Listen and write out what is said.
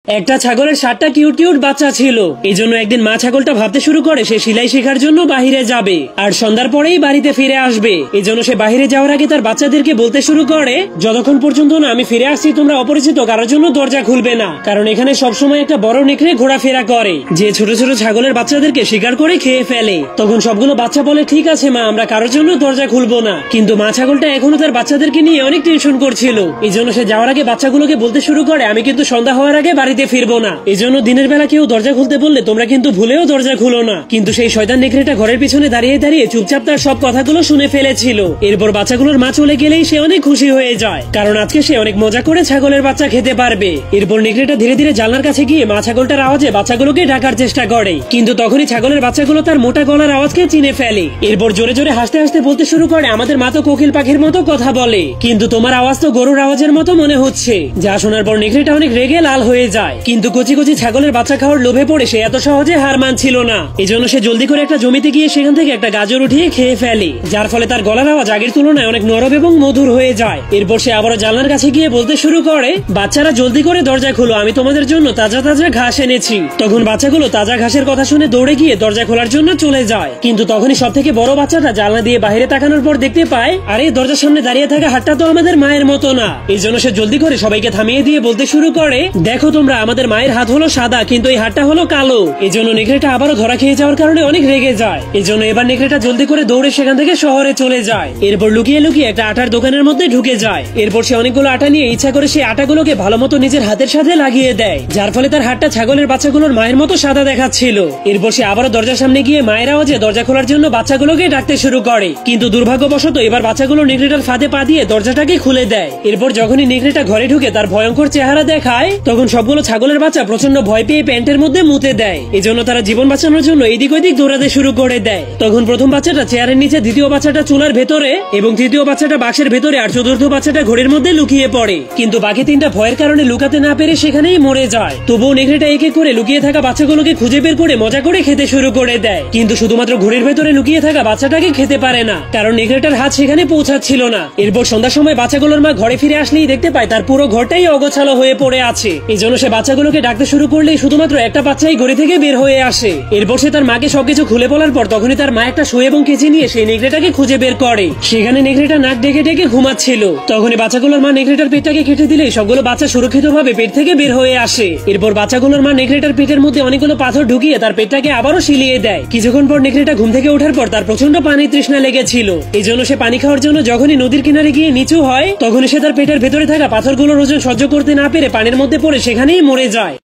একটা ছাগলের 7টা cute cute বাচ্চা ছিল। এই জন্য একদিন মা ছাগলটা ভাবতে শুরু করে সে সেলাই শেখার জন্য বাহিরে যাবে আর সন্ধ্যার পরেই বাড়িতে ফিরে আসবে। এই জন্য সে বাহিরে যাওয়ার আগে তার বাচ্চাদেরকে বলতে শুরু করে, যতক্ষণ পর্যন্ত না আমি ফিরে আসছি তোমরা অপরিচিত কারোর জন্য দরজা খুলবে না, কারণ এখানে সবসময় একটা বড় নেকড়ে ঘোরাফেরা করে যে ছোট ছোট ছাগলের বাচ্চাদেরকে শিকার করে খেয়ে ফেলে। তখন সবগুলো বাচ্চা বলে, ঠিক আছে মা, আমরা কারোর জন্য দরজা খুলবো না। কিন্তু মা ছাগলটা এখনো তার বাচ্চাদেরকে নিয়ে অনেক টেনশন করছিল। এই জন্য সে যাওয়ার আগে বাচ্চাগুলোকে বলতে শুরু করে, আমি কিন্তু সন্ধ্যা হওয়ার আগে বাড়িতে ফিরবো না। এই জন্য দিনের বেলা কেউ দরজা খুলতে বললে তোমরা কিন্তু ভুলেও দরজা খুলো না। কিন্তু সেই শয়তান নেকড়েটা ঘরের পিছনে দাঁড়িয়ে দাঁড়িয়ে চুপচাপ তার সব কথাগুলো শুনে ফেলেছিল। এরপর বাচ্চাগুলোর মা চলে গেলেই সে অনেক খুশি হয়ে যায়, কারণ আজকে সে অনেক মজা করে ছাগলের বাচ্চা খেতে পারবে। এরপর নেকড়েটা ধীরে ধীরে জানলার কাছে গিয়ে মা ছাগলটার আওয়াজে বাচ্চাগুলোকে ডাকার চেষ্টা করে, কিন্তু তখনই ছাগলের বাচ্চাগুলো তার মোটা গলার আওয়াজকে চিনে ফেলে। এরপর জোরে জোরে হাসতে হাসতে বলতে শুরু করে, আমাদের মা তো কোকিল পাখির মতো কথা বলে, কিন্তু তোমার আওয়াজ তো গরুর আওয়াজের মতো মনে হচ্ছে। যা শোনার পর নেকড়েটা অনেক রেগে লাল হয়ে যায়, কিন্তু কচি কচি ছাগলের বাচ্চা খাওয়ার লোভে পড়ে সে এত সহজে হার মানছিল না। এজন্য সে জলদি করে একটা জমিতে গিয়ে সেখান থেকে একটা গাজর উঠিয়ে খেয়ে ফেলে, যার ফলে তার গলার আওয়াজ আগের তুলনায় অনেক নরম এবং মধুর হয়ে যায়। এরপর সে আবারও জানলার কাছে গিয়ে বলতে শুরু করে, বাচ্চারা জলদি করে দরজা খুলো, আমি তোমাদের জন্য তাজা তাজা ঘাস এনেছি। তখন বাচ্চাগুলো তাজা ঘাসের কথা শুনে দৌড়ে গিয়ে দরজা খোলার জন্য চলে যায়, কিন্তু তখনই সব থেকে বড় বাচ্চাটা জানলা দিয়ে বাইরে তাকানোর পর দেখতে পায়, আরে দরজার সামনে দাঁড়িয়ে থাকা হাতটা তো আমাদের মায়ের মতো না। এই জন্য সে জলদি করে সবাইকে থামিয়ে দিয়ে বলতে শুরু করে, দেখো তোমরা, আমাদের মায়ের হাত হলো সাদা কিন্তু এই হাতটা হলো কালো। এই জন্য নেকড়েটা আবারও ধরা খেয়ে যাওয়ার কারণে অনেক রেগে যায়। এই জন্য এবার নেকড়েটা জলদি করে দৌড়ে সেখান থেকে শহরে চলে যায়। এরপর লুকিয়ে লুকিয়ে একটা আটার দোকানের মধ্যে ঢুকে যায়। এরপর সে অনেকগুলো আটা নিয়ে ইচ্ছা করে সেই আটাগুলোকে ভালো মতো নিজের হাতের সাথে লাগিয়ে দেয়, যার ফলে তার হাতটা ছাগলের বাচ্চাগুলোর মায়ের মতো সাদা দেখাচ্ছিল। এরপর সে আবারও দরজার সামনে গিয়ে মায়ের আওয়াজে দরজা খোলার জন্য বাচ্চাগুলোকে ডাকতে শুরু করে, কিন্তু দুর্ভাগ্যবশত এবার বাচ্চাগুলো নেকড়েটার ফাঁদে পা দিয়ে দরজাটাকে খুলে দেয়। এরপর যখনই নেকড়েটা ঘরে ঢুকে তার ভয়ঙ্কর চেহারা দেখায়, তখন সবগুলো ছাগলের বাচ্চা প্রচন্ড ভয় পেয়ে প্যান্টের মধ্যে মুতে দেয়। এজন্য তারা জীবন বাঁচানোর জন্য এদিক ওদিক দৌড়াতে শুরু করে দেয়। তখন প্রথম বাচ্চাটা চেয়ারের নিচে, দ্বিতীয় বাচ্চাটা চুলার ভেতরে এবং তৃতীয় বাচ্চাটা বাক্সের ভেতরে, আর চতুর্থ বাচ্চাটা ঘড়ির মধ্যে লুকিয়ে পড়ে। কিন্তু বাকি তিনটা ভয়ের কারণে লুকাতে না পেরে সেখানেই মরে যায়। তবুও নেকড়েটা এক এক করে লুকিয়ে থাকা বাচ্চাগুলোকে খুঁজে বের করে মজা করে খেতে শুরু করে দেয়, কিন্তু শুধুমাত্র ঘড়ির ভেতরে লুকিয়ে থাকা বাচ্চাটাকে খেতে পারে না, কারণ নেকড়েটার হাত সেখানে পৌঁছাচ্ছিল না। এরপর সন্ধ্যার সময় বাচ্চাগুলোর মা ঘরে ফিরে আসলেই দেখতে পায় তার পুরো ঘরটাই অগোছালো হয়ে পড়ে আছে। এই জন্য সে বাচ্চাগুলোকে ডাকতে শুরু করলেই শুধুমাত্র একটা বাচ্চাই ঘড়ি থেকে বের হয়ে আসে। এরপর সে তার মাকে সবকিছু খুলে বলার পর তখনই তার মা একটা সুই এবং কেচি নিয়ে সেই নেকড়েটাকে খুঁজে বের করে। সেখানে নেকড়েটা নাক ডেকে ডেকে ঘুমাচ্ছিল। তখনই বাচ্চাগুলোর মা নেকড়েটার পেটটাকে কেটে দিলে সবগুলো বাচ্চা সুরক্ষিতভাবে পেট থেকে বের হয়ে আসে। এরপর বাচ্চাগুলোর মা নেকড়েটার পেটের মধ্যে অনেকগুলো পাথর ঢুকিয়ে তার পেটটাকে আবারও সিলিয়ে দেয়। কিছুক্ষণ পর নেকড়েটা ঘুম থেকে ওঠার পর তার প্রচন্ড পানির তৃষ্ণা লেগেছিল। এই জন্য সে পানি খাওয়ার জন্য যখনই নদীর কিনারে গিয়ে নিচু হয়, তখনই সে তার পেটের ভেতরে থাকা পাথরগুলোর ওজন সহ্য করতে না পেরে পানির মধ্যে পড়ে সেখানেই মরে যায়।